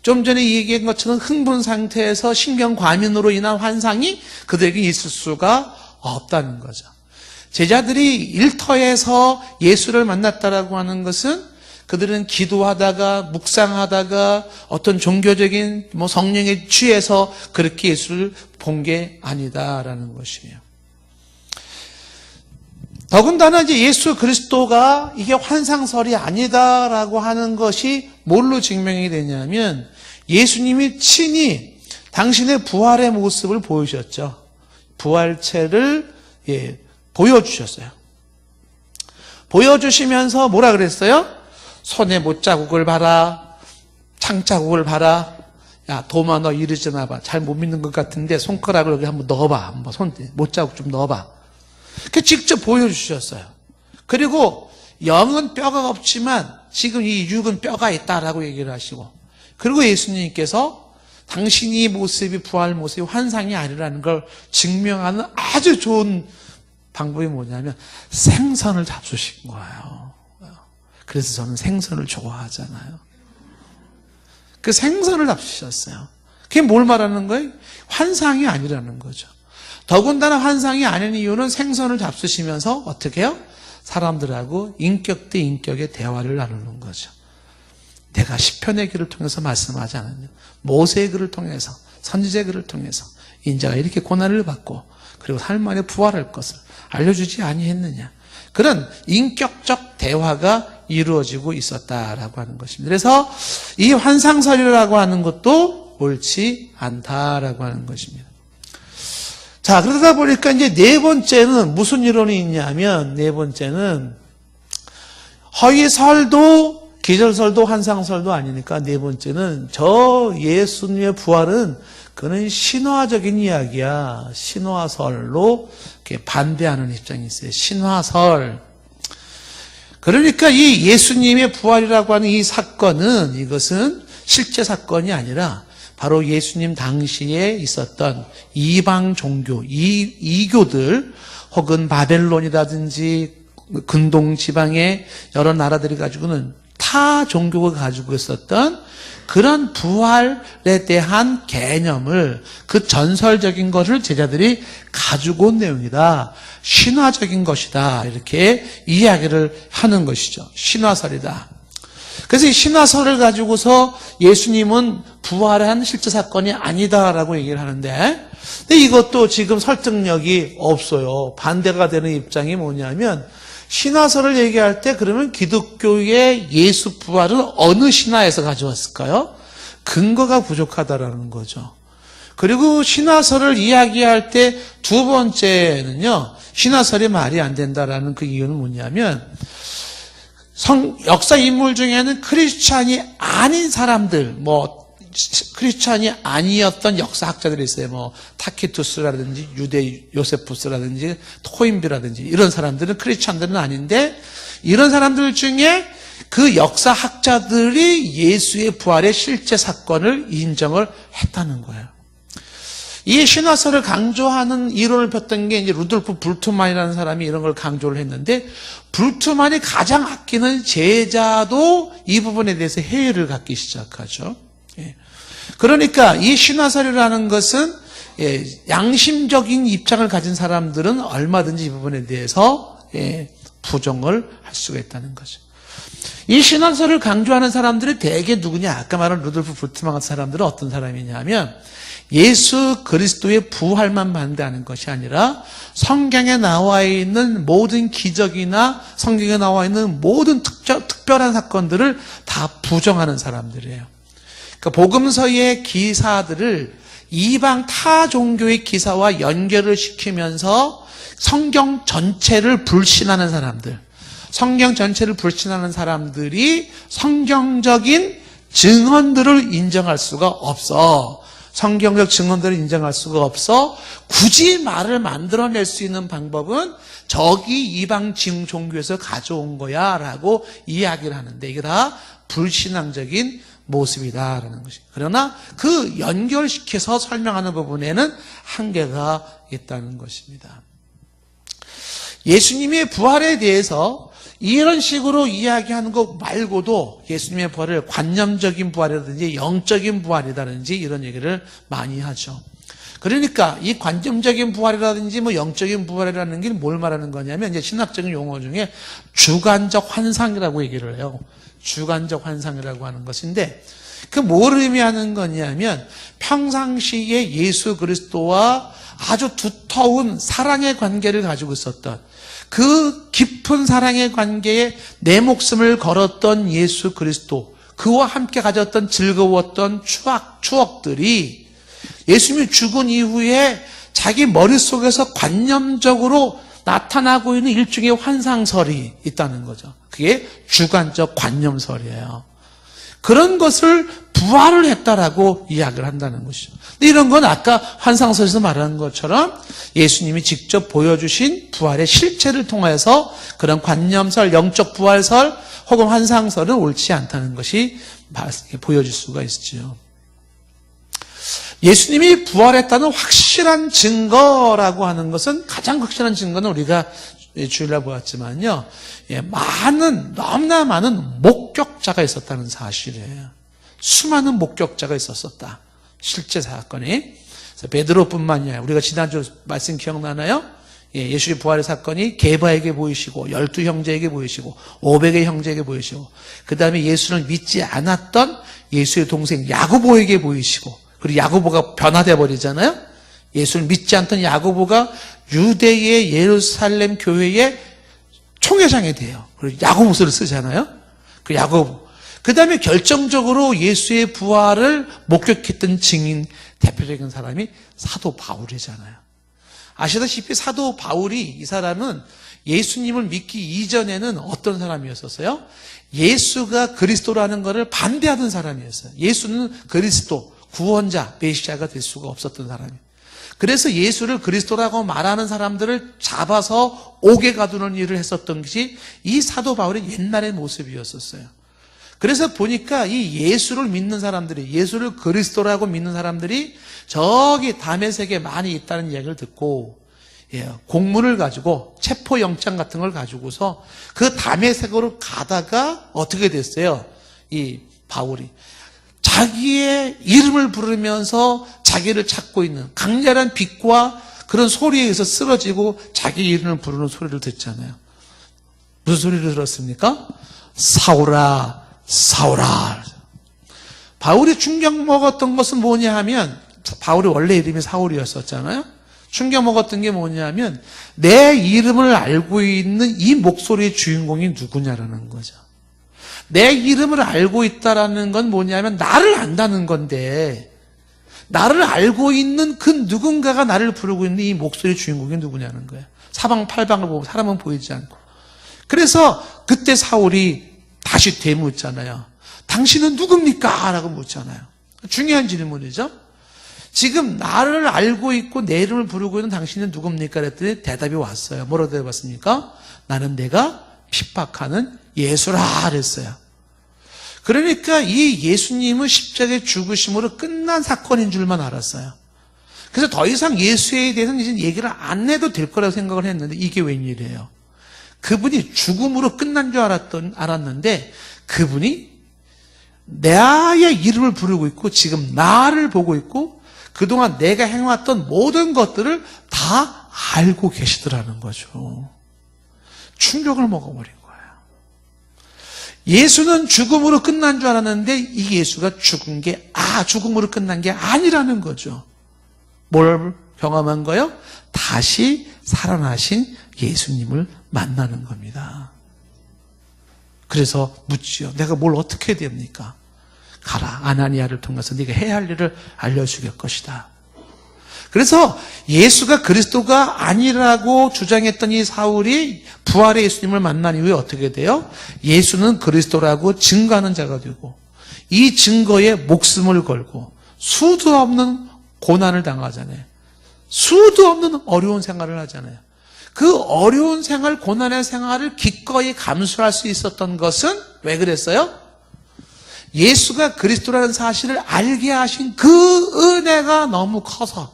좀 전에 얘기한 것처럼 흥분 상태에서 신경과민으로 인한 환상이 그들에게 있을 수가 없다는 거죠. 제자들이 일터에서 예수를 만났다라고 하는 것은 그들은 기도하다가 묵상하다가 어떤 종교적인 성령에 취해서 그렇게 예수를 본 게 아니다라는 것이에요. 더군다나 이제 예수 그리스도가 이게 환상설이 아니다라고 하는 것이 뭘로 증명이 되냐면 예수님이 친히 당신의 부활의 모습을 보여주셨죠. 부활체를 보여주셨어요. 보여주시면서 뭐라 그랬어요? 손에 못자국을 봐라. 창자국을 봐라. 야, 도마 너 이러지나 봐. 잘 못 믿는 것 같은데 손가락을 여기 한번 넣어봐. 한번 못자국 좀 넣어봐. 그 직접 보여주셨어요. 그리고 영은 뼈가 없지만 지금 이 육은 뼈가 있다라고 얘기를 하시고 그리고 예수님께서 당신이 모습이 부활 모습이 환상이 아니라는 걸 증명하는 아주 좋은 방법이 뭐냐면 생선을 잡수신 거예요. 그래서 저는 생선을 좋아하잖아요. 그 생선을 잡수셨어요. 그게 뭘 말하는 거예요? 환상이 아니라는 거죠. 더군다나 환상이 아닌 이유는 생선을 잡수시면서 어떻게 해요? 사람들하고 인격 대 인격의 대화를 나누는 거죠. 내가 시편의 글을 통해서 말씀하지 않았냐. 모세의 글을 통해서 선지자의 글을 통해서 인자가 이렇게 고난을 받고 그리고 삶 안에 부활할 것을 알려주지 아니했느냐. 그런 인격적 대화가 이루어지고 있었다라고 하는 것입니다. 그래서 이 환상설이라고 하는 것도 옳지 않다라고 하는 것입니다. 자, 그러다 보니까 이제 네 번째는 무슨 이론이 있냐면 네 번째는 허위설도 기절설도 환상설도 아니니까 네 번째는 저 예수님의 부활은 그는 신화적인 이야기야. 신화설로 이렇게 반대하는 입장이 있어요. 신화설. 그러니까 이 예수님의 부활이라고 하는 이 사건은 이것은 실제 사건이 아니라 바로 예수님 당시에 있었던 이방 종교, 이교들 혹은 바벨론이라든지 근동 지방의 여러 나라들이 가지고는 타 종교가 가지고 있었던 그런 부활에 대한 개념을 그 전설적인 것을 제자들이 가지고 온 내용이다. 신화적인 것이다. 이렇게 이야기를 하는 것이죠. 신화설이다. 그래서 이 신화설을 가지고서 예수님은 부활한 실제 사건이 아니다라고 얘기를 하는데 근데 이것도 지금 설득력이 없어요. 반대가 되는 입장이 뭐냐면 신화설을 얘기할 때 그러면 기독교의 예수 부활은 어느 신화에서 가져왔을까요? 근거가 부족하다라는 거죠. 그리고 신화설을 이야기할 때 두 번째는요. 신화설이 말이 안 된다라는 그 이유는 뭐냐면 역사 인물 중에는 크리스찬이 아닌 사람들, 크리스찬이 아니었던 역사학자들이 있어요. 타키투스라든지 유대 요세푸스라든지 토인비라든지 이런 사람들은 크리스찬들은 아닌데, 이런 사람들 중에 그 역사학자들이 예수의 부활의 실제 사건을 인정을 했다는 거예요. 이 신화설을 강조하는 이론을 폈던 게 이제 루돌프 불트만이라는 사람이 이런 걸 강조를 했는데, 불트만이 가장 아끼는 제자도 이 부분에 대해서 회의를 갖기 시작하죠. 그러니까 이 신화설이라는 것은 양심적인 입장을 가진 사람들은 얼마든지 이 부분에 대해서 부정을 할 수가 있다는 거죠. 이 신화설을 강조하는 사람들이 대개 누구냐? 아까 말한 루돌프 불트만 같은 사람들은 어떤 사람이냐면, 예수 그리스도의 부활만 반대하는 것이 아니라 성경에 나와 있는 모든 기적이나 성경에 나와 있는 모든 특별한 사건들을 다 부정하는 사람들이에요. 그러니까 복음서의 기사들을 이방 타 종교의 기사와 연결을 시키면서 성경 전체를 불신하는 사람들, 성경 전체를 불신하는 사람들이 성경적인 증언들을 인정할 수가 없어. 성경적 증언들을 인정할 수가 없어. 굳이 말을 만들어낼 수 있는 방법은 저기 이방 종교에서 가져온 거야 라고 이야기를 하는데, 이게 다 불신앙적인 모습이다라는 것이. 그러나 그 연결시켜서 설명하는 부분에는 한계가 있다는 것입니다. 예수님의 부활에 대해서 이런 식으로 이야기하는 것 말고도 예수님의 부활을 관념적인 부활이라든지 영적인 부활이라든지 이런 얘기를 많이 하죠. 그러니까 이 관념적인 부활이라든지 영적인 부활이라는 게 뭘 말하는 거냐면, 이제 신학적인 용어 중에 주관적 환상이라고 얘기를 해요. 주관적 환상이라고 하는 것인데, 그 뭘 의미하는 거냐면, 평상시에 예수 그리스도와 아주 두터운 사랑의 관계를 가지고 있었던, 그 깊은 사랑의 관계에 내 목숨을 걸었던 예수 그리스도, 그와 함께 가졌던 즐거웠던 추억들이 예수님이 죽은 이후에 자기 머릿속에서 관념적으로 나타나고 있는 일종의 환상설이 있다는 거죠. 그게 주관적 관념설이에요. 그런 것을 부활을 했다라고 이야기를 한다는 것이죠. 근데 이런 건 아까 환상설에서 말하는 것처럼 예수님이 직접 보여주신 부활의 실체를 통해서 그런 관념설, 영적 부활설 혹은 환상설은 옳지 않다는 것이 보여질 수가 있죠. 예수님이 부활했다는 확실한 증거라고 하는 것은, 가장 확실한 증거는 우리가 주일날 보았지만요, 너무나 많은 목격자가 있었다는 사실이에요. 수많은 목격자가 있었었다. 실제 사건이. 베드로뿐만이 아니라 우리가 지난주 말씀 기억나나요? 예수의 부활의 사건이 게바에게 보이시고 12 형제에게 보이시고 500의 형제에게 보이시고, 그 다음에 예수를 믿지 않았던 예수의 동생 야고보에게 보이시고, 그리고 야고보가 변화돼 버리잖아요. 예수를 믿지 않던 야고보가 유대의 예루살렘 교회의 총회장이 돼요. 그리고 야고보서를 쓰잖아요. 그 야고보. 그 다음에 결정적으로 예수의 부활을 목격했던 증인, 대표적인 사람이 사도 바울이잖아요. 아시다시피 사도 바울이, 이 사람은 예수님을 믿기 이전에는 어떤 사람이었었어요? 예수가 그리스도라는 것을 반대하던 사람이었어요. 예수는 그리스도, 구원자, 메시아가 될 수가 없었던 사람이에요. 그래서 예수를 그리스도라고 말하는 사람들을 잡아서 옥에 가두는 일을 했었던 것이 이 사도 바울의 옛날의 모습이었었어요. 그래서 보니까 이 예수를 믿는 사람들이, 예수를 그리스도라고 믿는 사람들이 저기 다메섹에 많이 있다는 이야기를 듣고, 공문을 가지고 체포영장 같은 걸 가지고서 그 다메섹으로 가다가 어떻게 됐어요? 이 바울이 자기의 이름을 부르면서 자기를 찾고 있는 강렬한 빛과 그런 소리에 의해서 쓰러지고 자기 이름을 부르는 소리를 듣잖아요. 무슨 소리를 들었습니까? 사울아, 사울아. 바울이 충격 먹었던 것은 뭐냐 하면, 바울이 원래 이름이 사울이었었잖아요. 충격 먹었던 게 뭐냐면, 내 이름을 알고 있는 이 목소리의 주인공이 누구냐라는 거죠. 내 이름을 알고 있다라는 건 뭐냐면 나를 안다는 건데, 나를 알고 있는 그 누군가가 나를 부르고 있는 이 목소리의 주인공이 누구냐는 거예요. 사방팔방을 보고 사람은 보이지 않고. 그래서 그때 사울이 다시 되묻잖아요. 당신은 누굽니까? 라고 묻잖아요. 중요한 질문이죠. 지금 나를 알고 있고 내 이름을 부르고 있는 당신은 누굽니까? 그랬더니 대답이 왔어요. 뭐라고 대답했습니까? 나는 내가 핍박하는 예수라 그랬어요. 그러니까 이 예수님은 십자가의 죽으심으로 끝난 사건인 줄만 알았어요. 그래서 더 이상 예수에 대해서는 이제 얘기를 안 해도 될 거라고 생각을 했는데 이게 웬일이에요? 그분이 죽음으로 끝난 줄 알았는데 그분이 나의 이름을 부르고 있고 지금 나를 보고 있고 그동안 내가 행해왔던 모든 것들을 다 알고 계시더라는 거죠. 충격을 먹어버린 거예요. 예수는 죽음으로 끝난 줄 알았는데 이 예수가 죽음으로 끝난 게 아니라는 거죠. 뭘 경험한 거예요? 다시 살아나신 예수님을 만나는 겁니다. 그래서 묻지요. 내가 뭘 어떻게 해야 됩니까? 가라. 아나니아를 통해서 네가 해야 할 일을 알려주길 것이다. 그래서 예수가 그리스도가 아니라고 주장했던 이 사울이 부활의 예수님을 만난 이후에 어떻게 돼요? 예수는 그리스도라고 증거하는 자가 되고 이 증거에 목숨을 걸고 수도 없는 고난을 당하잖아요. 수도 없는 어려운 생활을 하잖아요. 그 어려운 생활, 고난의 생활을 기꺼이 감수할 수 있었던 것은 왜 그랬어요? 예수가 그리스도라는 사실을 알게 하신 그 은혜가 너무 커서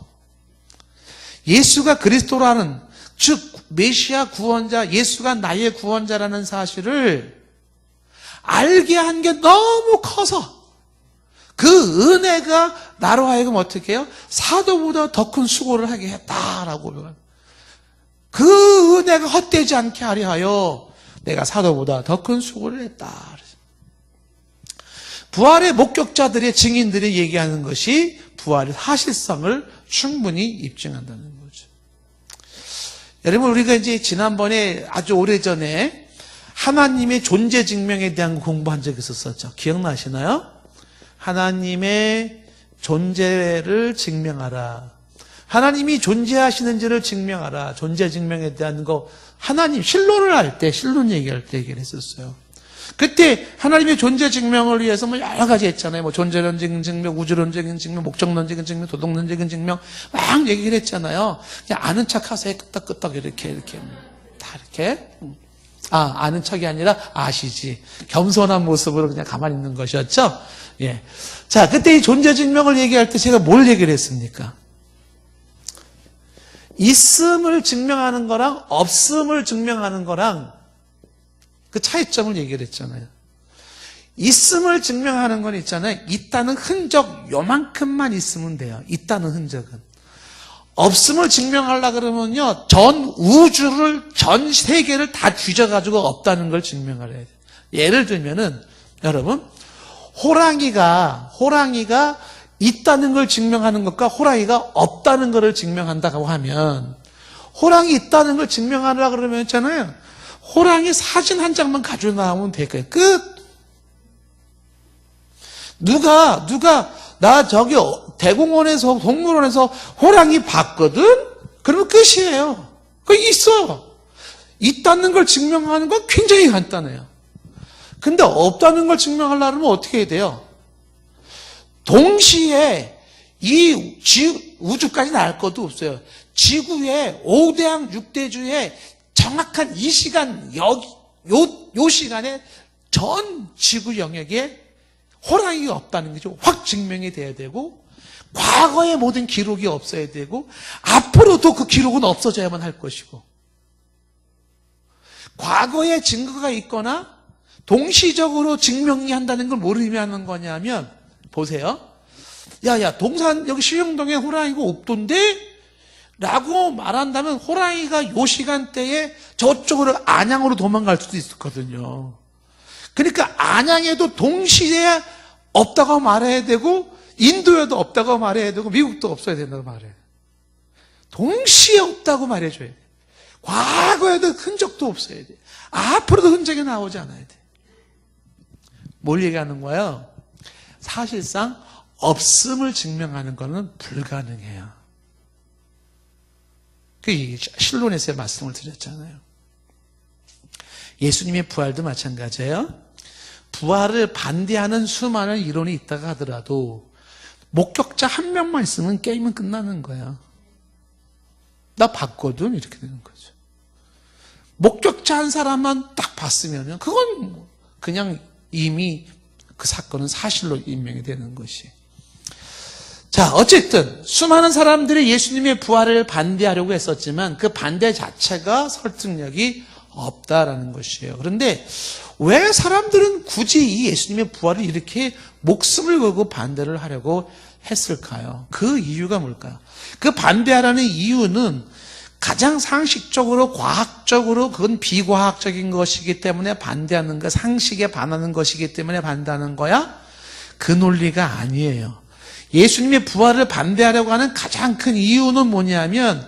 예수가 그리스도라는 즉 메시아 구원자, 예수가 나의 구원자라는 사실을 알게 한 게 너무 커서 그 은혜가 나로 하여금 어떻게 해요? 사도보다 더 큰 수고를 하게 했다라고. 그 은혜가 헛되지 않게 하려 하여 내가 사도보다 더 큰 수고를 했다. 부활의 목격자들의 증인들이 얘기하는 것이 부활의 사실성을 충분히 입증한다는 거죠. 여러분, 우리가 이제 지난번에 아주 오래전에 하나님의 존재 증명에 대한 공부한 적이 있었죠. 기억나시나요? 하나님의 존재를 증명하라. 하나님이 존재하시는지를 증명하라. 존재 증명에 대한 거 하나님 신론을 할 때, 신론 얘기할 때 얘기를 했었어요. 그때 하나님의 존재 증명을 위해서 뭐 여러 가지 했잖아요. 뭐 존재론적인 증명, 우주론적인 증명, 목적론적인 증명, 도덕론적인 증명 막 얘기를 했잖아요. 그냥 아는 척 하세요. 끄떡끄떡 이렇게 다 이렇게. 아는 척이 아니라 아시지. 겸손한 모습으로 그냥 가만히 있는 것이었죠. 예. 자, 그때 이 존재 증명을 얘기할 때 제가 뭘 얘기를 했습니까? 있음을 증명하는 거랑 없음을 증명하는 거랑 그 차이점을 얘기를 했잖아요. 있음을 증명하는 건 있잖아요. 있다는 흔적 요만큼만 있으면 돼요. 있다는 흔적은. 없음을 증명하려고 그러면요. 전 우주를, 전 세계를 다 뒤져가지고 없다는 걸 증명을 해야 돼요. 예를 들면은, 여러분, 호랑이가 있다는 걸 증명하는 것과 호랑이가 없다는 것을 증명한다고 하면, 호랑이 있다는 걸 증명하려고 그러면 있잖아요. 호랑이 사진 한 장만 가지고 나오면 될 거예요. 끝! 누가, 나 저기 대공원에서, 동물원에서 호랑이 봤거든? 그러면 끝이에요. 그거 있어. 있다는 걸 증명하는 건 굉장히 간단해요. 근데 없다는 걸 증명하려면 어떻게 해야 돼요? 동시에 이 우주까지는 알 것도 없어요. 지구의 5대양 6대주의 정확한 이 시간, 요 시간에 전 지구 영역에 호랑이가 없다는 거죠. 확 증명이 돼야 되고, 과거의 모든 기록이 없어야 되고, 앞으로도 그 기록은 없어져야만 할 것이고, 과거의 증거가 있거나, 동시적으로 증명이 한다는 걸 뭘 의미하는 거냐면, 보세요. 동산, 여기 시흥동에 호랑이가 없던데? 라고 말한다면 호랑이가 요 시간대에 저쪽으로 안양으로 도망갈 수도 있었거든요. 그러니까 안양에도 동시에 없다고 말해야 되고 인도에도 없다고 말해야 되고 미국도 없어야 된다고 말해요. 동시에 없다고 말해줘야 돼. 과거에도 흔적도 없어야 돼. 앞으로도 흔적이 나오지 않아야 돼. 뭘 얘기하는 거예요? 사실상 없음을 증명하는 것은 불가능해요. 그 신론에서의 말씀을 드렸잖아요. 예수님의 부활도 마찬가지예요. 부활을 반대하는 수많은 이론이 있다가 하더라도 목격자 한 명만 있으면 게임은 끝나는 거야. 나 봤거든 이렇게 되는 거죠. 목격자 한 사람만 딱 봤으면 그건 그냥 이미 그 사건은 사실로 인명이 되는 것이. 자, 어쨌든 수많은 사람들이 예수님의 부활을 반대하려고 했었지만 그 반대 자체가 설득력이 없다라는 것이에요. 그런데 왜 사람들은 굳이 이 예수님의 부활을 이렇게 목숨을 걸고 반대를 하려고 했을까요? 그 이유가 뭘까요? 그 반대하라는 이유는 가장 상식적으로 과학적으로 그건 비과학적인 것이기 때문에 반대하는 거, 상식에 반하는 것이기 때문에 반대하는 거야? 그 논리가 아니에요. 예수님의 부활을 반대하려고 하는 가장 큰 이유는 뭐냐면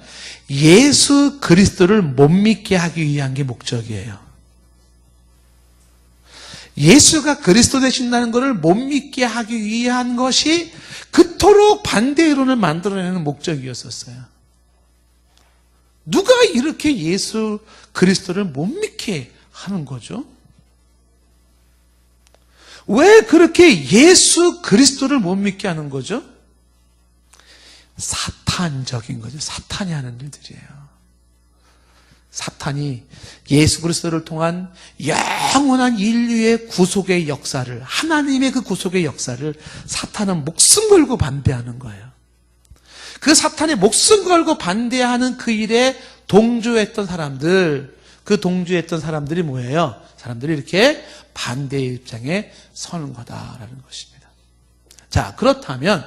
예수 그리스도를 못 믿게 하기 위한 게 목적이에요. 예수가 그리스도 되신다는 것을 못 믿게 하기 위한 것이 그토록 반대 이론을 만들어내는 목적이었었어요. 누가 이렇게 예수 그리스도를 못 믿게 하는 거죠? 왜 그렇게 예수 그리스도를 못 믿게 하는 거죠? 사탄적인 거죠. 사탄이 하는 일들이에요. 사탄이 예수 그리스도를 통한 영원한 인류의 구속의 역사를, 하나님의 그 구속의 역사를 사탄은 목숨 걸고 반대하는 거예요. 그 사탄이 목숨 걸고 반대하는 그 일에 동조했던 사람들, 그 동조했던 사람들이 뭐예요? 사람들이 이렇게 반대의 입장에 서는 거다라는 것입니다. 자, 그렇다면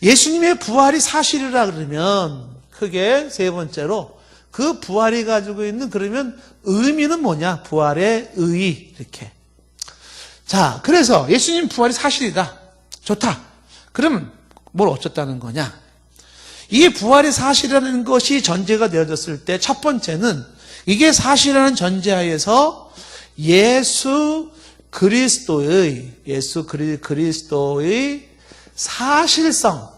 예수님의 부활이 사실이라 그러면 크게 세 번째로 그 부활이 가지고 있는 그러면 의미는 뭐냐? 부활의 의의 이렇게. 자, 그래서 예수님 부활이 사실이다. 좋다. 그러면 뭘 어쩌다는 거냐? 이 부활이 사실이라는 것이 전제가 되어졌을 때 첫 번째는 이게 사실이라는 전제하에서 예수 그리스도의 사실성을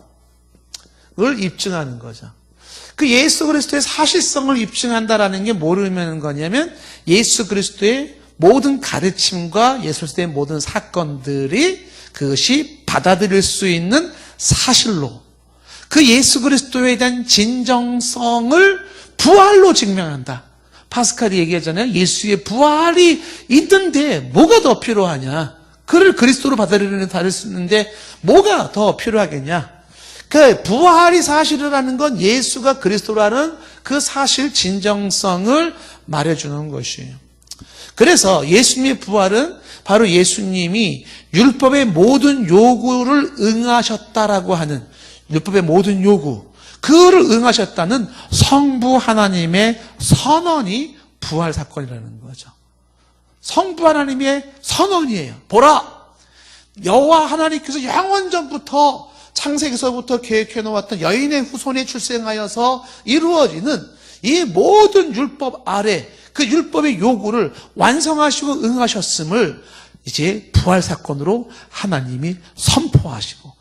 입증하는 거죠. 그 예수 그리스도의 사실성을 입증한다라는 게 뭘 의미하는 거냐면 예수 그리스도의 모든 가르침과 예수 그리스도의 모든 사건들이 그것이 받아들일 수 있는 사실로 그 예수 그리스도에 대한 진정성을 부활로 증명한다. 파스칼이 얘기하잖아요. 예수의 부활이 있는데 뭐가 더 필요하냐? 그를 그리스도로 받아들이는 다를 수 있는데 뭐가 더 필요하겠냐? 그 부활이 사실이라는 건 예수가 그리스도라는 그 사실 진정성을 말해주는 것이에요. 그래서 예수님의 부활은 바로 예수님이 율법의 모든 요구를 응하셨다라고 하는 율법의 모든 요구, 그를 응하셨다는 성부 하나님의 선언이 부활 사건이라는 거죠. 성부 하나님의 선언이에요. 보라! 여호와 하나님께서 영원전부터 창세기서부터 계획해 놓았던 여인의 후손에 출생하여서 이루어지는 이 모든 율법 아래 그 율법의 요구를 완성하시고 응하셨음을 이제 부활 사건으로 하나님이 선포하시고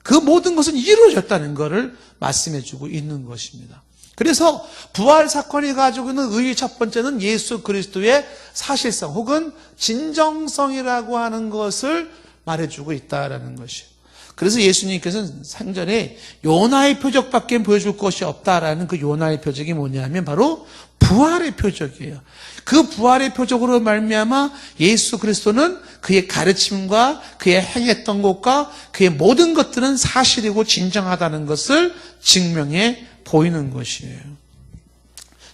그 모든 것은 이루어졌다는 것을 말씀해 주고 있는 것입니다. 그래서 부활 사건이 가지고 있는 의의 첫 번째는 예수 그리스도의 사실성 혹은 진정성이라고 하는 것을 말해주고 있다라는 것이에요. 그래서 예수님께서는 생전에 요나의 표적밖에 보여줄 것이 없다라는 그 요나의 표적이 뭐냐면 바로 부활의 표적이에요. 그 부활의 표적으로 말미암아 예수 그리스도는 그의 가르침과 그의 행했던 것과 그의 모든 것들은 사실이고 진정하다는 것을 증명해 보이는 것이에요.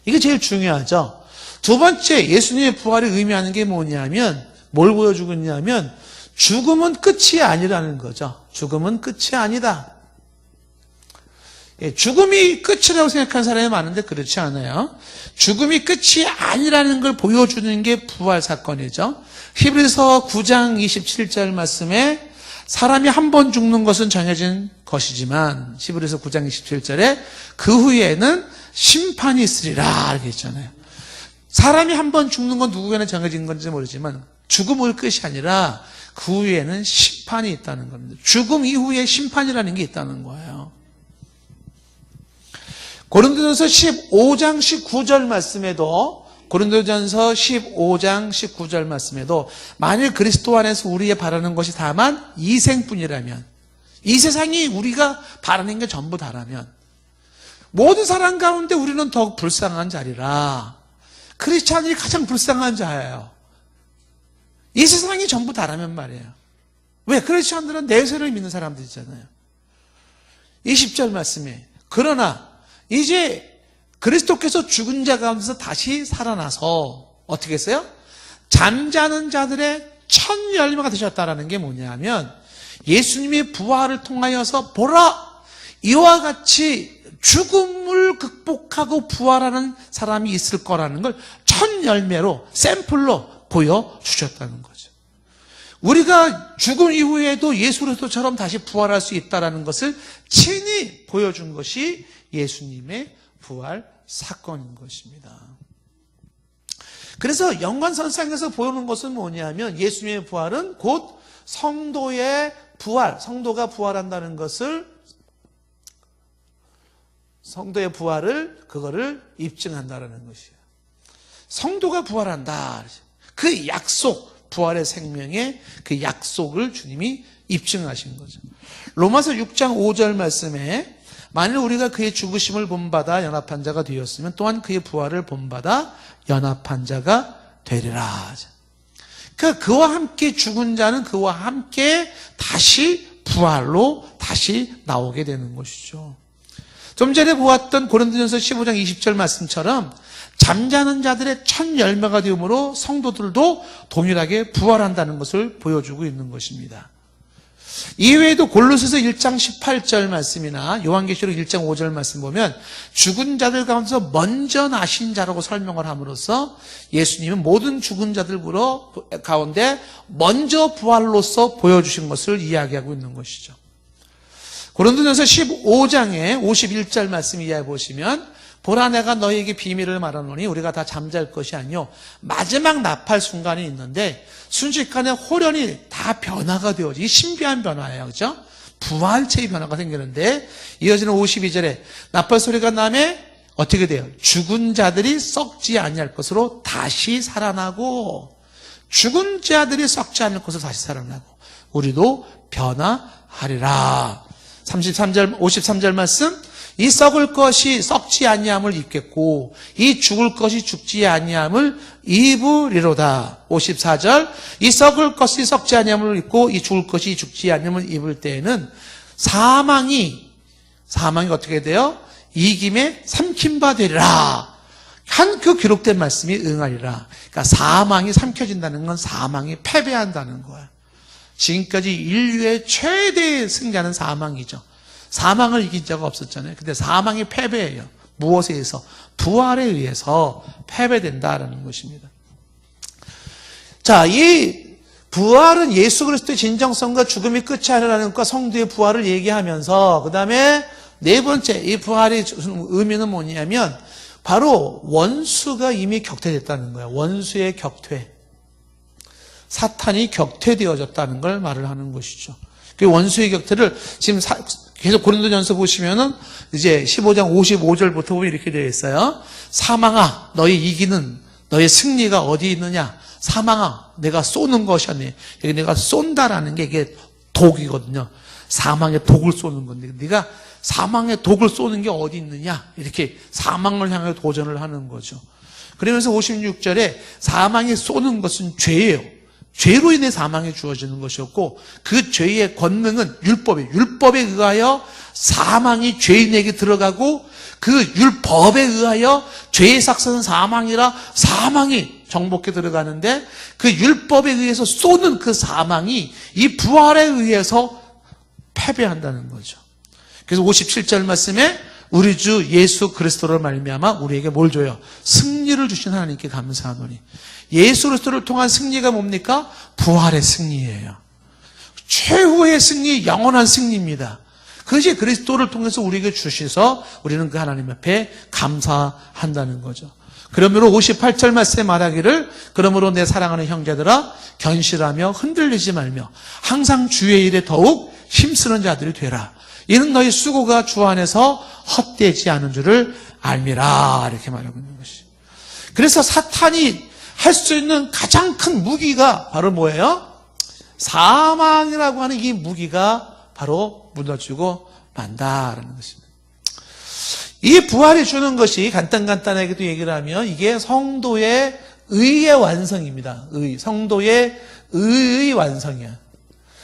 이게 제일 중요하죠. 두 번째 예수님의 부활이 의미하는 게 뭐냐면 뭘 보여주고 있냐면 죽음은 끝이 아니라는 거죠. 죽음은 끝이 아니다. 죽음이 끝이라고 생각하는 사람이 많은데 그렇지 않아요. 죽음이 끝이 아니라는 걸 보여주는 게 부활 사건이죠. 히브리서 9장 27절 말씀에 사람이 한 번 죽는 것은 정해진 것이지만 히브리서 9장 27절에 그 후에는 심판이 있으리라 이렇게 했잖아요. 사람이 한 번 죽는 건 누구에게나 정해진 건지 모르지만 죽음의 끝이 아니라 그 후에는 심판이 있다는 겁니다. 죽음 이후에 심판이라는 게 있다는 거예요. 고린도전서 15장 19절 말씀에도 고린도전서 15장 19절 말씀에도 만일 그리스도 안에서 우리의 바라는 것이 다만 이 생뿐이라면, 이 세상이 우리가 바라는 게 전부 다라면 모든 사람 가운데 우리는 더욱 불쌍한 자리라. 크리스찬이 가장 불쌍한 자예요. 이 세상이 전부 다라면 말이에요. 왜? 크리스찬들은 내세를 믿는 사람들이잖아요. 20절 말씀에 그러나 이제 그리스도께서 죽은 자 가운데서 다시 살아나서 어떻게 했어요? 잠자는 자들의 첫 열매가 되셨다라는 게 뭐냐면 예수님의 부활을 통하여서 보라! 이와 같이 죽음을 극복하고 부활하는 사람이 있을 거라는 걸 첫 열매로 샘플로 보여주셨다는 거죠. 우리가 죽음 이후에도 예수 그리스도처럼 다시 부활할 수 있다는 것을 친히 보여준 것이 예수님의 부활 사건인 것입니다. 그래서 연관선상에서 보여주는 것은 뭐냐면 예수님의 부활은 곧 성도의 부활, 성도가 부활한다는 것을, 성도의 부활을, 그거를 입증한다는 것이에요. 성도가 부활한다. 그 약속, 부활의 생명의 그 약속을 주님이 입증하신 거죠. 로마서 6장 5절 말씀에 만일 우리가 그의 죽으심을 본받아 연합한 자가 되었으면 또한 그의 부활을 본받아 연합한 자가 되리라. 그러니까 그와 함께 죽은 자는 그와 함께 다시 부활로 다시 나오게 되는 것이죠. 좀 전에 보았던 고린도전서 15장 20절 말씀처럼 잠자는 자들의 첫 열매가 되므로 성도들도 동일하게 부활한다는 것을 보여주고 있는 것입니다. 이외에도 골로새서 1장 18절 말씀이나 요한계시록 1장 5절 말씀 보면 죽은 자들 가운데서 먼저 나신 자라고 설명을 함으로써 예수님은 모든 죽은 자들 가운데 먼저 부활로서 보여주신 것을 이야기하고 있는 것이죠. 고린도전서 15장에 51절 말씀 이하에 보시면 보라 내가 너희에게 비밀을 말하노니 우리가 다 잠잘 것이 아니요 마지막 나팔 순간이 있는데 순식간에 호련히 다 변화가 되어지. 신비한 변화예요. 그렇죠? 부활체의 변화가 생기는데 이어지는 52절에 나팔 소리가 나면 어떻게 돼요? 죽은 자들이 썩지 아니할 것으로 다시 살아나고, 죽은 자들이 썩지 않을 것으로 다시 살아나고 우리도 변화하리라. 33절 53절 말씀, 이 썩을 것이 썩지 아니함을 입겠고 이 죽을 것이 죽지 아니함을 입으리로다. 54절, 이 썩을 것이 썩지 아니함을 입고 이 죽을 것이 죽지 아니함을 입을 때에는 사망이 어떻게 돼요? 이김에 삼킨 바 되리라. 한 그 기록된 말씀이 응하리라. 그러니까 사망이 삼켜진다는 건 사망이 패배한다는 거야. 지금까지 인류의 최대의 승자는 사망이죠. 사망을 이긴 자가 없었잖아요. 근데 사망이 패배해요. 무엇에 의해서? 부활에 의해서 패배된다라는 것입니다. 자, 이 부활은 예수 그리스도의 진정성과 죽음이 끝이 아니라는 것과 성도의 부활을 얘기하면서, 그 다음에 네 번째, 이 부활의 의미는 뭐냐면 바로 원수가 이미 격퇴됐다는 거예요. 원수의 격퇴. 사탄이 격퇴되어졌다는 걸 말을 하는 것이죠. 그 원수의 격퇴를 지금 계속 고린도전서 보시면은 이제 15장 55절부터 보면 이렇게 되어 있어요. 사망아, 너희 이기는 너의 승리가 어디 있느냐? 사망아, 내가 쏘는 것이었네. 여기 내가 쏜다라는 게 이게 독이거든요. 사망의 독을 쏘는 건데, 네가 사망의 독을 쏘는 게 어디 있느냐? 이렇게 사망을 향해 도전을 하는 거죠. 그러면서 56절에 사망이 쏘는 것은 죄예요. 죄로 인해 사망이 주어지는 것이었고 그 죄의 권능은 율법에 의하여 사망이 죄인에게 들어가고 그 율법에 의하여 죄의 삭스는 사망이라 사망이 정복해 들어가는데 그 율법에 의해서 쏘는 그 사망이 이 부활에 의해서 패배한다는 거죠. 그래서 57절 말씀에 우리 주 예수 그리스도를 말미암아 우리에게 뭘 줘요? 승리를 주신 하나님께 감사하노니. 예수 그리스도를 통한 승리가 뭡니까? 부활의 승리예요. 최후의 승리, 영원한 승리입니다. 그것이 그리스도를 통해서 우리에게 주셔서 우리는 그 하나님 앞에 감사한다는 거죠. 그러므로 58절 말씀에 말하기를 그러므로 내 사랑하는 형제들아 견실하며 흔들리지 말며 항상 주의 일에 더욱 힘쓰는 자들이 되라. 이는 너희 수고가 주 안에서 헛되지 않은 줄을 알미라. 이렇게 말하고 있는 것이. 그래서 사탄이 할 수 있는 가장 큰 무기가 바로 뭐예요? 사망이라고 하는 이 무기가 바로 무너지고 만다라는 것입니다. 이 부활이 주는 것이 간단하게도 얘기를 하면 이게 성도의 의의 완성입니다. 성도의 의의 완성이야.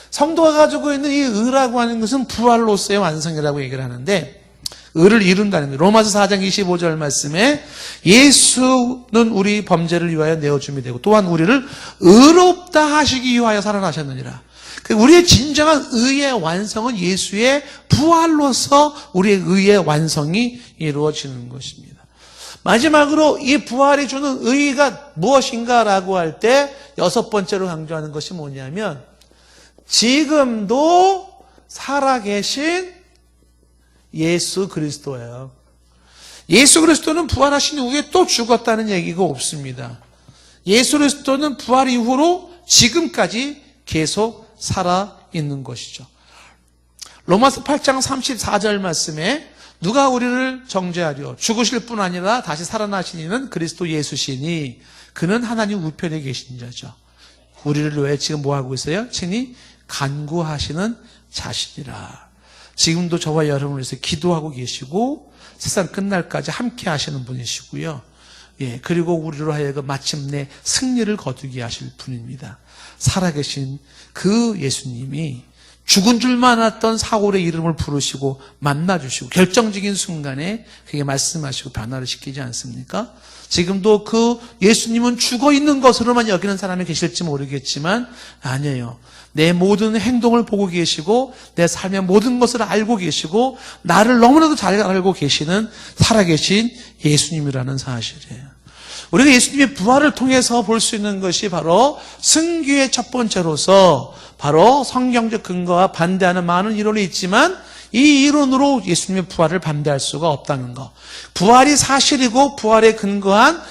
성도가 가지고 있는 이 의라고 하는 것은 부활로서의 완성이라고 얘기를 하는데, 의를 이룬다는 거예요. 로마서 4장 25절 말씀에 예수는 우리 범죄를 위하여 내어줌이 되고 또한 우리를 의롭다 하시기 위하여 살아나셨느니라. 우리의 진정한 의의 완성은 예수의 부활로서 우리의 의의 완성이 이루어지는 것입니다. 마지막으로 이 부활이 주는 의의가 무엇인가라고 할 때 6번째로 강조하는 것이 뭐냐면 지금도 살아계신 예수 그리스도예요. 예수 그리스도는 부활하신 이후에 또 죽었다는 얘기가 없습니다. 예수 그리스도는 부활 이후로 지금까지 계속 살아있는 것이죠. 로마서 8장 34절 말씀에 누가 우리를 정죄하려 죽으실 뿐 아니라 다시 살아나신 이는 그리스도 예수시니 그는 하나님 우편에 계신 자죠. 우리를 왜 지금 뭐하고 있어요? 친히 간구하시는 자신이라. 지금도 저와 여러분을 위해서 기도하고 계시고 세상 끝날까지 함께 하시는 분이시고요. 예, 그리고 우리로 하여금 마침내 승리를 거두게 하실 분입니다. 살아계신 그 예수님이 죽은 줄만 알았던 사울의 이름을 부르시고 만나주시고 결정적인 순간에 그게 말씀하시고 변화를 시키지 않습니까? 지금도 그 예수님은 죽어있는 것으로만 여기는 사람이 계실지 모르겠지만 아니에요. 내 모든 행동을 보고 계시고 내 삶의 모든 것을 알고 계시고 나를 너무나도 잘 알고 계시는 살아계신 예수님이라는 사실이에요. 우리가 예수님의 부활을 통해서 볼 수 있는 것이 바로 승귀의 첫 번째로서 바로 성경적 근거와 반대하는 많은 이론이 있지만 이 이론으로 예수님의 부활을 반대할 수가 없다는 것. 부활이 사실이고 부활에 근거한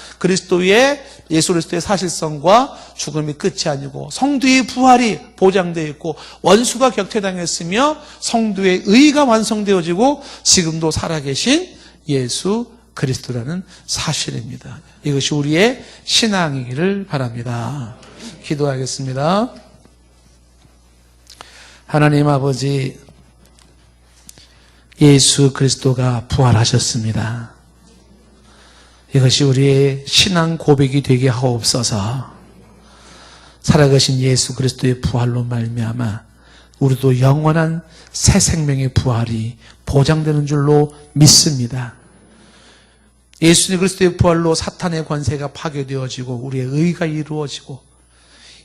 예수 그리스도의 사실성과 죽음이 끝이 아니고 성도의 부활이 보장되어 있고 원수가 격퇴당했으며 성도의 의가 완성되어지고 지금도 살아계신 예수 그리스도라는 사실입니다. 이것이 우리의 신앙이기를 바랍니다. 기도하겠습니다. 하나님 아버지, 예수 그리스도가 부활하셨습니다. 이것이 우리의 신앙 고백이 되게 하옵소서. 살아가신 예수 그리스도의 부활로 말미암아 우리도 영원한 새 생명의 부활이 보장되는 줄로 믿습니다. 예수 그리스도의 부활로 사탄의 권세가 파괴되어지고 우리의 의가 이루어지고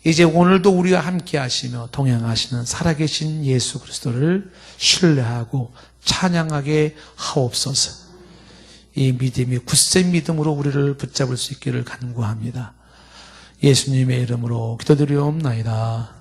이제 오늘도 우리와 함께 하시며 동행하시는 살아계신 예수 그리스도를 신뢰하고 찬양하게 하옵소서. 이 믿음이 굳센 믿음으로 우리를 붙잡을 수 있기를 간구합니다. 예수님의 이름으로 기도드리옵나이다.